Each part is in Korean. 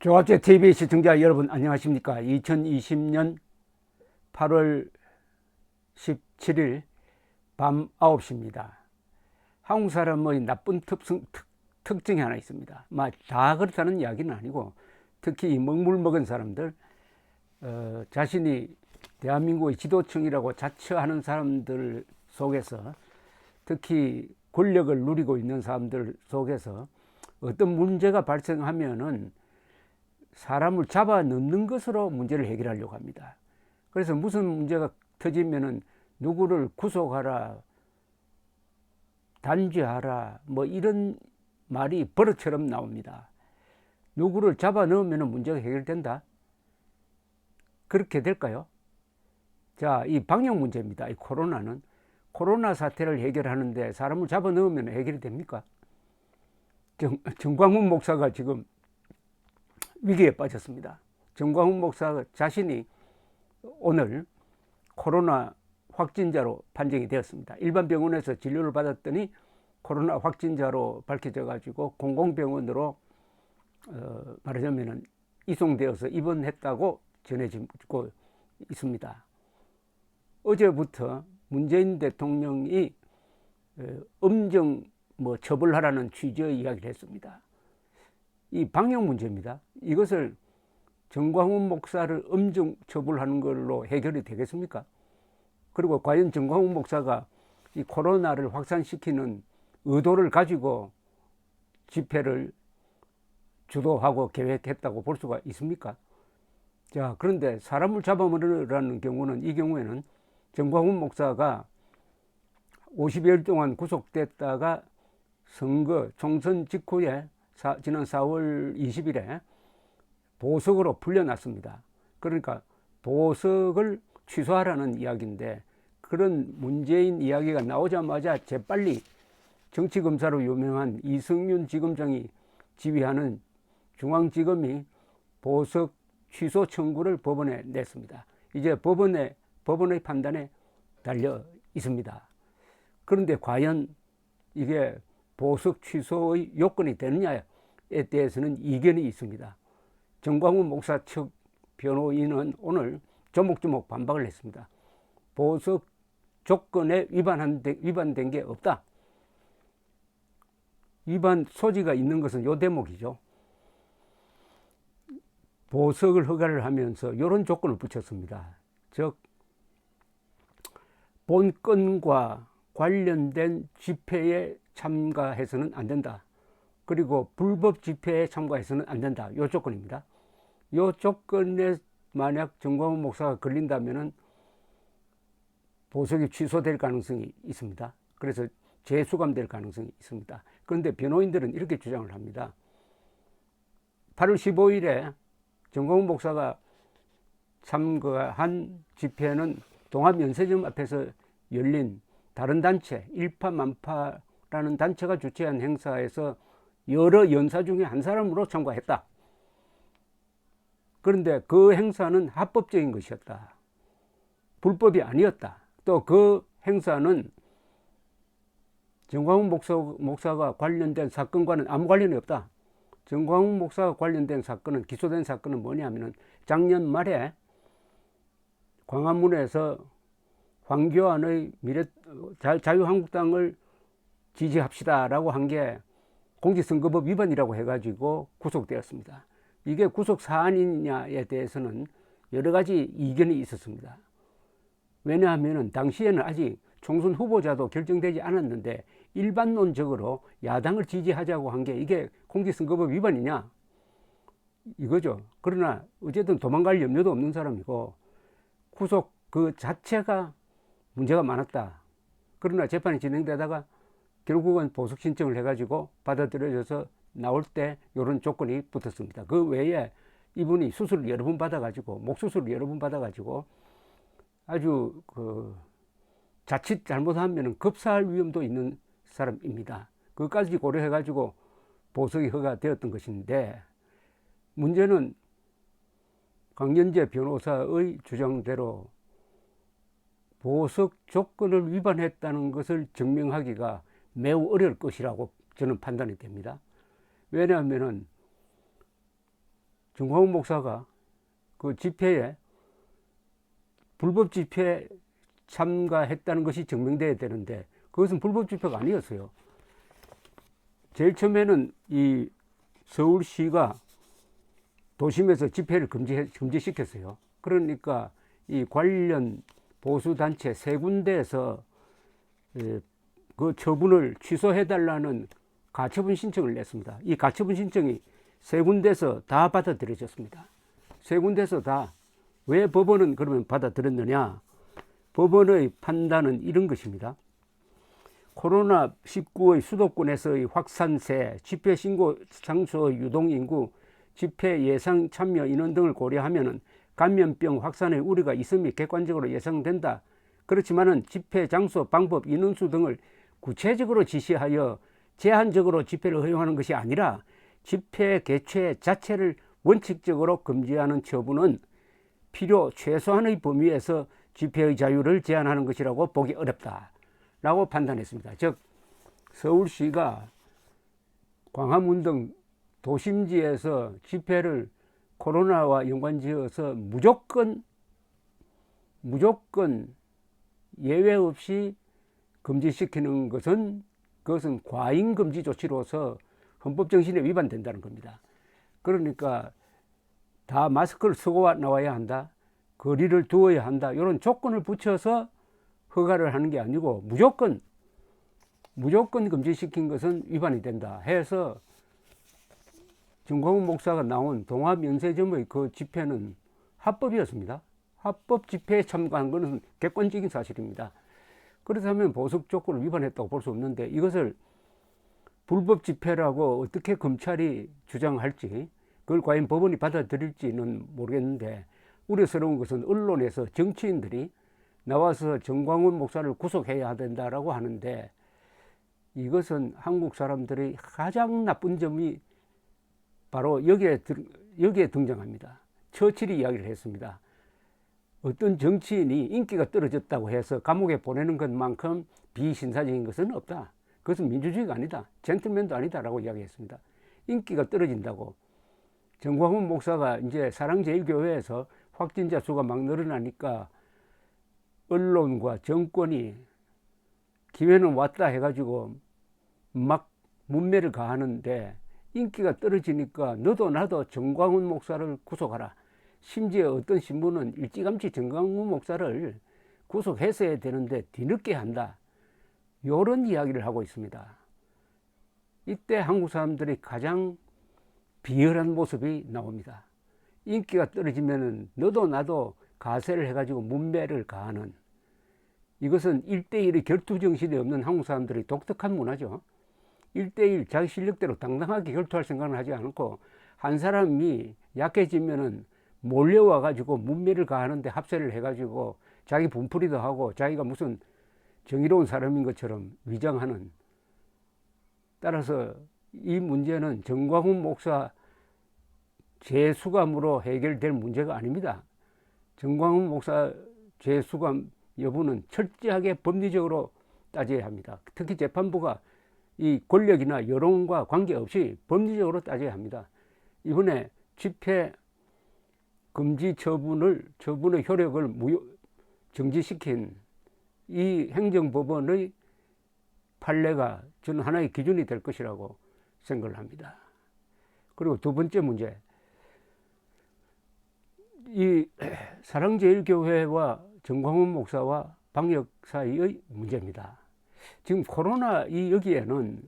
조합제 TV 시청자 여러분 안녕하십니까. 2020년 8월 17일 밤 9시입니다. 한국 사람의 나쁜 특징이 하나 있습니다. 다 그렇다는 이야기는 아니고, 특히 먹물 먹은 사람들, 자신이 대한민국의 지도층이라고 자처하는 사람들 속에서, 특히 권력을 누리고 있는 사람들 속에서 어떤 문제가 발생하면은 사람을 잡아 넣는 것으로 문제를 해결하려고 합니다. 그래서 무슨 문제가 터지면은 누구를 구속하라, 단죄하라, 이런 말이 버릇처럼 나옵니다. 누구를 잡아 넣으면 문제가 해결된다? 그렇게 될까요? 자, 이 방역 문제입니다. 이 코로나 사태를 해결하는데 사람을 잡아 넣으면 해결이 됩니까? 정광훈 목사가 지금 위기에 빠졌습니다. 정광훈 목사 자신이 오늘 코로나 확진자로 판정이 되었습니다. 일반 병원에서 진료를 받았더니 코로나 확진자로 밝혀져 가지고 공공병원으로 말하자면 이송되어서 입원했다고 전해지고 있습니다. 어제부터 문재인 대통령이 엄정 처벌하라는 취지의 이야기를 했습니다. 이 방역 문제입니다. 이것을 정광훈 목사를 엄정 처벌하는 걸로 해결이 되겠습니까? 그리고 과연 정광훈 목사가 이 코로나를 확산시키는 의도를 가지고 집회를 주도하고 계획했다고 볼 수가 있습니까? 자, 그런데 사람을 잡아먹으라는 경우는, 이 경우에는 정광훈 목사가 50여일 동안 구속됐다가 선거 총선 직후에 지난 4월 20일에 보석으로 풀려났습니다. 그러니까 보석을 취소하라는 이야기인데, 그런 문재인 이야기가 나오자마자 재빨리 정치검사로 유명한 이승윤 지검장이 지휘하는 중앙지검이 보석 취소 청구를 법원에 냈습니다. 이제 법원의 판단에 달려 있습니다. 그런데 과연 이게 보석 취소의 요건이 되느냐에 대해서는 이견이 있습니다. 정광훈 목사 측 변호인은 오늘 조목조목 반박을 했습니다. 보석 조건에 위반된 게 없다. 위반 소지가 있는 것은 요 대목이죠. 보석을 허가를 하면서 이런 조건을 붙였습니다. 즉, 본건과 관련된 집회에 참가해서는 안 된다. 그리고 불법 집회에 참가해서는 안 된다. 이 조건입니다. 이 조건에 만약 정광훈 목사가 걸린다면은 보석이 취소될 가능성이 있습니다. 그래서 재수감될 가능성이 있습니다. 그런데 변호인들은 이렇게 주장을 합니다. 8월 15일에 정광훈 목사가 참가한 집회는 동합연세점 앞에서 열린 다른 단체, 일파만파라는 단체가 주최한 행사에서 여러 연사 중에 한 사람으로 참가했다. 그런데 그 행사는 합법적인 것이었다. 불법이 아니었다. 또 그 행사는 정광훈 목사가 관련된 사건과는 아무 관련이 없다. 정광훈 목사가 관련된 사건은, 기소된 사건은 뭐냐면은 작년 말에 광화문에서 황교안의 자유한국당을 지지합시다라고 한 게 공직선거법 위반이라고 해가지고 구속되었습니다. 이게 구속 사안이냐에 대해서는 여러 가지 이견이 있었습니다. 왜냐하면 당시에는 아직 총선 후보자도 결정되지 않았는데 일반론적으로 야당을 지지하자고 한 게 이게 공직선거법 위반이냐 이거죠. 그러나 어쨌든 도망갈 염려도 없는 사람이고 구속 그 자체가 문제가 많았다. 그러나 재판이 진행되다가 결국은 보석 신청을 해가지고 받아들여져서 나올 때 이런 조건이 붙었습니다. 그 외에 이분이 수술을 여러 번 받아가지고, 목수술을 여러 번 받아가지고 아주 자칫 잘못하면 급사할 위험도 있는 사람입니다. 그것까지 고려해가지고 보석이 허가되었던 것인데, 문제는 강연재 변호사의 주장대로 보석 조건을 위반했다는 것을 증명하기가 매우 어려울 것이라고 저는 판단이 됩니다. 왜냐하면 정광훈 목사가 그 집회에 불법 집회에 참가했다는 것이 증명돼야 되는데 그것은 불법 집회가 아니었어요. 제일 처음에는 이 서울시가 도심에서 집회를 금지시켰어요. 그러니까 이 관련 보수단체 세 군데에서 그 처분을 취소해달라는 가처분 신청을 냈습니다. 이 가처분 신청이 세 군데서 다 받아들여졌습니다. 세 군데서 다. 왜 법원은 그러면 받아들였느냐? 법원의 판단은 이런 것입니다. 코로나19의 수도권에서의 확산세, 집회 신고 장소 유동 인구, 집회 예상 참여 인원 등을 고려하면 감염병 확산의 우려가 있음이 객관적으로 예상된다. 그렇지만은 집회 장소, 방법, 인원수 등을 구체적으로 지시하여 제한적으로 집회를 허용하는 것이 아니라 집회 개최 자체를 원칙적으로 금지하는 처분은 필요 최소한의 범위에서 집회의 자유를 제한하는 것이라고 보기 어렵다 라고 판단했습니다. 즉 서울시가 광화문 등 도심지에서 집회를 코로나와 연관지어서 무조건 예외 없이 금지시키는 것은 그것은 과잉 금지 조치로서 헌법 정신에 위반된다는 겁니다. 그러니까 다 마스크를 쓰고 나와야 한다, 거리를 두어야 한다, 이런 조건을 붙여서 허가를 하는 게 아니고 무조건 금지시킨 것은 위반이 된다 해서 정광훈 목사가 나온 동합연세점의 그 집회는 합법이었습니다. 합법 집회에 참가한 것은 객관적인 사실입니다. 그렇다면 보석 조건을 위반했다고 볼 수 없는데 이것을 불법 집회라고 어떻게 검찰이 주장할지, 그걸 과연 법원이 받아들일지는 모르겠는데, 우려스러운 것은 언론에서 정치인들이 나와서 정광훈 목사를 구속해야 된다라고 하는데, 이것은 한국 사람들의 가장 나쁜 점이 바로 여기에 등장합니다. 처칠이 이야기를 했습니다. 어떤 정치인이 인기가 떨어졌다고 해서 감옥에 보내는 것만큼 비신사적인 것은 없다. 그것은 민주주의가 아니다, 젠틀맨도 아니다라고 이야기했습니다. 인기가 떨어진다고. 정광훈 목사가 이제 사랑제일교회에서 확진자 수가 막 늘어나니까 언론과 정권이 기회는 왔다 해가지고 막 문매를 가하는데, 인기가 떨어지니까 너도 나도 정광훈 목사를 구속하라. 심지어 어떤 신문은 일찌감치 정광훈 목사를 구속했어야 되는데 뒤늦게 한다, 이런 이야기를 하고 있습니다. 이때 한국 사람들이 가장 비열한 모습이 나옵니다. 인기가 떨어지면 너도 나도 가세를 해가지고 문매를 가하는, 이것은 1대1의 결투 정신이 없는 한국 사람들의 독특한 문화죠. 1대1 자기 실력대로 당당하게 결투할 생각은 하지 않고, 한 사람이 약해지면은 몰려와 가지고 문매를 가하는데 합세를 해가지고 자기 분풀이도 하고 자기가 무슨 정의로운 사람인 것처럼 위장하는. 따라서 이 문제는 정광훈 목사 재수감으로 해결될 문제가 아닙니다. 정광훈 목사 재수감 여부는 철저하게 법리적으로 따져야 합니다. 특히 재판부가 이 권력이나 여론과 관계없이 법리적으로 따져야 합니다. 이번에 집회 금지 처분의 효력을 정지시킨 이 행정법원의 판례가 저는 하나의 기준이 될 것이라고 생각을 합니다. 그리고 두 번째 문제, 이 사랑제일교회와 정광훈 목사와 방역 사이의 문제입니다. 지금 코로나 여기에는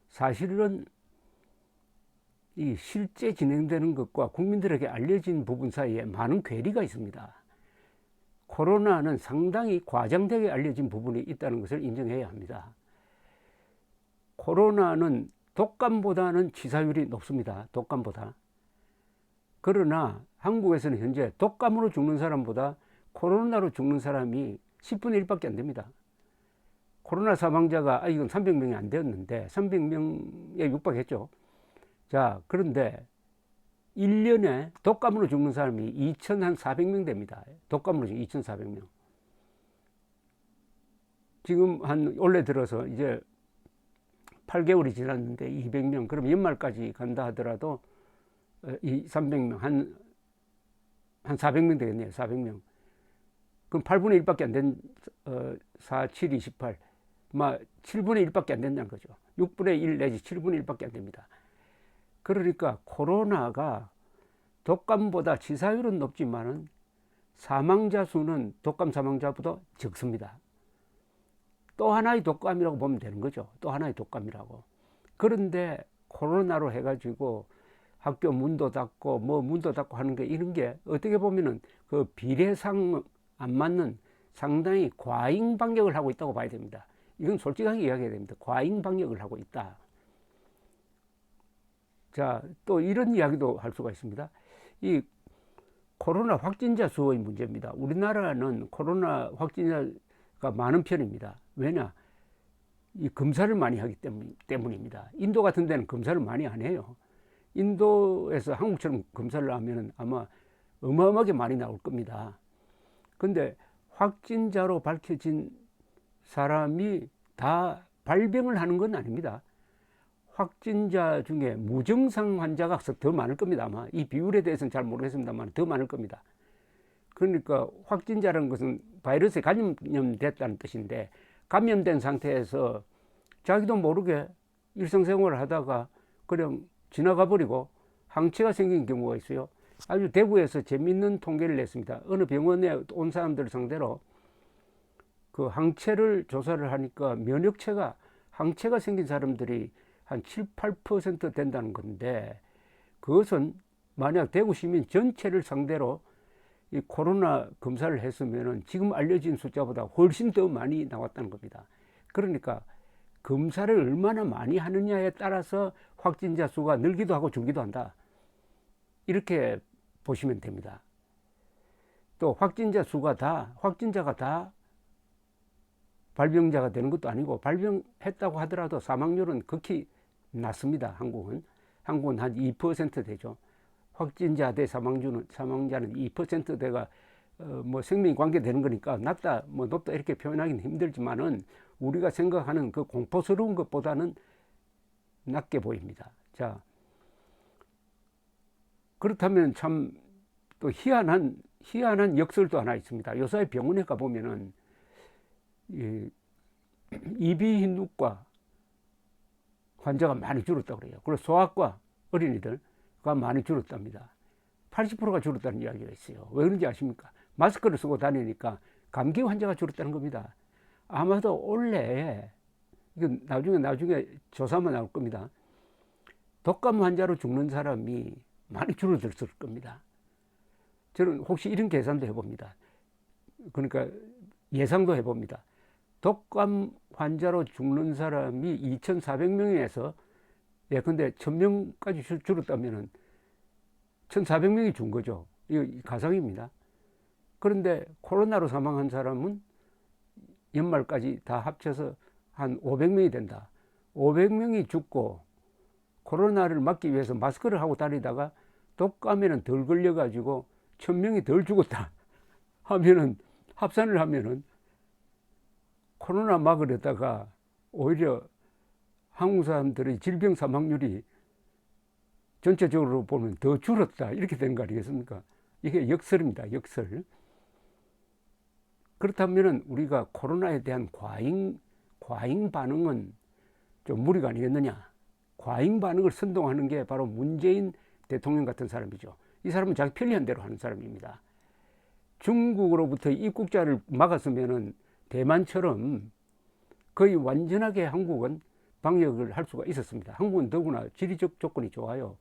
사실은 이 실제 진행되는 것과 국민들에게 알려진 부분 사이에 많은 괴리가 있습니다. 코로나는 상당히 과장되게 알려진 부분이 있다는 것을 인정해야 합니다. 코로나는 독감보다는 치사율이 높습니다. 독감보다. 그러나 한국에서는 현재 독감으로 죽는 사람보다 코로나로 죽는 사람이 10분의 1밖에 안 됩니다. 코로나 사망자가 아직은 300명이 안 되었는데 300명에 육박했죠. 자, 그런데 1년에 독감으로 죽는 사람이 2,400명 됩니다. 독감으로 2,400명. 지금 올해 들어서 이제 8개월이 지났는데 200명, 그럼 연말까지 간다 하더라도 300명, 한 400명 되겠네요. 400명. 그럼 8분의 1밖에 안 된, 4, 7, 28. 7분의 1밖에 안 된다는 거죠. 6분의 1 내지 7분의 1밖에 안 됩니다. 그러니까 코로나가 독감보다 치사율은 높지만은 사망자 수는 독감 사망자보다 적습니다. 또 하나의 독감이라고 보면 되는 거죠. 또 하나의 독감이라고. 그런데 코로나로 해가지고 학교 문도 닫고 문도 닫고 하는 게 이런 게 어떻게 보면은 그 비례상 안 맞는 상당히 과잉 방역을 하고 있다고 봐야 됩니다. 이건 솔직하게 이야기해야 됩니다. 과잉 방역을 하고 있다. 자, 또 이런 이야기도 할 수가 있습니다. 이 코로나 확진자 수의 문제입니다. 우리나라는 코로나 확진자가 많은 편입니다. 왜냐? 이 검사를 많이 하기 때문입니다. 인도 같은 데는 검사를 많이 안 해요. 인도에서 한국처럼 검사를 하면 아마 어마어마하게 많이 나올 겁니다. 근데 확진자로 밝혀진 사람이 다 발병을 하는 건 아닙니다. 확진자 중에 무증상 환자가 더 많을 겁니다. 아마 이 비율에 대해서는 잘 모르겠습니다만 더 많을 겁니다. 그러니까 확진자라는 것은 바이러스에 감염됐다는 뜻인데, 감염된 상태에서 자기도 모르게 일상생활을 하다가 그냥 지나가 버리고 항체가 생긴 경우가 있어요. 아주 대구에서 재미있는 통계를 냈습니다. 어느 병원에 온 사람들을 상대로 그 항체를 조사를 하니까 항체가 생긴 사람들이 한 7, 8% 된다는 건데, 그것은 만약 대구 시민 전체를 상대로 이 코로나 검사를 했으면은 지금 알려진 숫자보다 훨씬 더 많이 나왔다는 겁니다. 그러니까 검사를 얼마나 많이 하느냐에 따라서 확진자 수가 늘기도 하고 줄기도 한다. 이렇게 보시면 됩니다. 또 확진자가 다 발병자가 되는 것도 아니고, 발병했다고 하더라도 사망률은 극히 낮습니다. 한국은 한 2% 되죠. 확진자 대 사망자는 2%대가 생명이 관계되는 거니까 낮다 높다 이렇게 표현하기는 힘들지만은 우리가 생각하는 그 공포스러운 것보다는 낮게 보입니다. 자, 그렇다면 참 또 희한한 역설도 하나 있습니다. 요새 병원에 가보면은 이비인후과 환자가 많이 줄었다고 그래요. 그리고 소아과 어린이들가 많이 줄었답니다. 80%가 줄었다는 이야기가 있어요. 왜 그런지 아십니까? 마스크를 쓰고 다니니까 감기 환자가 줄었다는 겁니다. 아마도 올해, 이건 나중에 조사만 나올 겁니다. 독감 환자로 죽는 사람이 많이 줄어들었을 겁니다. 저는 혹시 이런 계산도 해봅니다. 그러니까 예상도 해봅니다. 독감 환자로 죽는 사람이 2,400명에서 근데 1,000명까지 줄었다면은 1,400명이 준 거죠. 이거 가상입니다. 그런데 코로나로 사망한 사람은 연말까지 다 합쳐서 한 500명이 된다. 500명이 죽고 코로나를 막기 위해서 마스크를 하고 다니다가 독감에는 덜 걸려가지고 1,000명이 덜 죽었다 하면은, 합산을 하면은 코로나 막으려다가 오히려 한국 사람들의 질병 사망률이 전체적으로 보면 더 줄었다 이렇게 되는 거 아니겠습니까? 이게 역설입니다. 역설. 그렇다면 우리가 코로나에 대한 과잉 반응은 좀 무리가 아니겠느냐. 과잉 반응을 선동하는 게 바로 문재인 대통령 같은 사람이죠. 이 사람은 자기 편리한 대로 하는 사람입니다. 중국으로부터 입국자를 막았으면은 대만처럼 거의 완전하게 한국은 방역을 할 수가 있었습니다. 한국은 더구나 지리적 조건이 좋아요.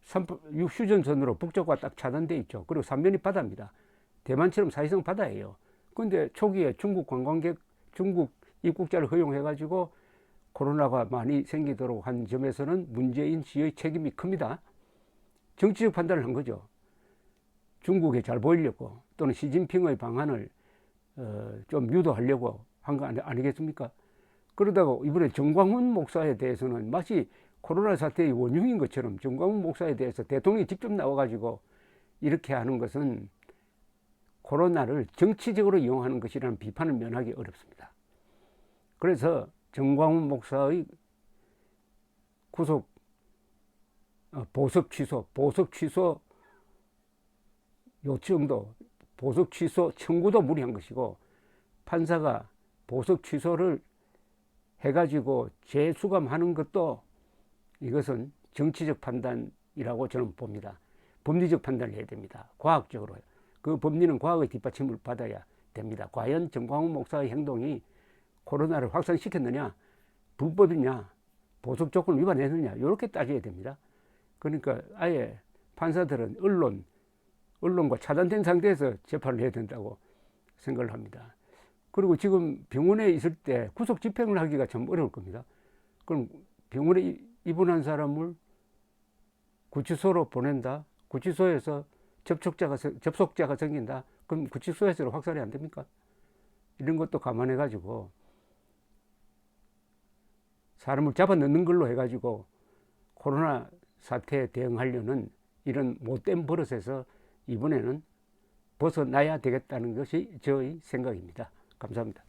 휴전선으로 북쪽과 딱 차단돼 있죠. 그리고 삼면이 바다입니다. 대만처럼 사실상 바다예요. 근데 초기에 중국 입국자를 허용해가지고 코로나가 많이 생기도록 한 점에서는 문재인 씨의 책임이 큽니다. 정치적 판단을 한 거죠. 중국에 잘 보이려고, 또는 시진핑의 방안을 좀 유도하려고 한 거 아니겠습니까? 그러다가 이번에 정광훈 목사에 대해서는 마치 코로나 사태의 원흉인 것처럼 정광훈 목사에 대해서 대통령이 직접 나와가지고 이렇게 하는 것은 코로나를 정치적으로 이용하는 것이라는 비판을 면하기 어렵습니다. 그래서 정광훈 목사의 구속 보석 취소 요청도, 보석 취소 청구도 무리한 것이고, 판사가 보석 취소를 해가지고 재수감하는 것도 이것은 정치적 판단이라고 저는 봅니다. 법리적 판단을 해야 됩니다. 과학적으로. 그 법리는 과학의 뒷받침을 받아야 됩니다. 과연 정광훈 목사의 행동이 코로나를 확산시켰느냐, 불법이냐, 보석 조건을 위반했느냐, 이렇게 따져야 됩니다. 그러니까 아예 판사들은 언론과 차단된 상태에서 재판을 해야 된다고 생각을 합니다. 그리고 지금 병원에 있을 때 구속 집행을 하기가 참 어려울 겁니다. 그럼 병원에 입원한 사람을 구치소로 보낸다? 구치소에서 접속자가 생긴다? 그럼 구치소에서 확산이 안 됩니까? 이런 것도 감안해 가지고 사람을 잡아 넣는 걸로 해가지고 코로나 사태에 대응하려는 이런 못된 버릇에서 이번에는 벗어나야 되겠다는 것이 저의 생각입니다. 감사합니다.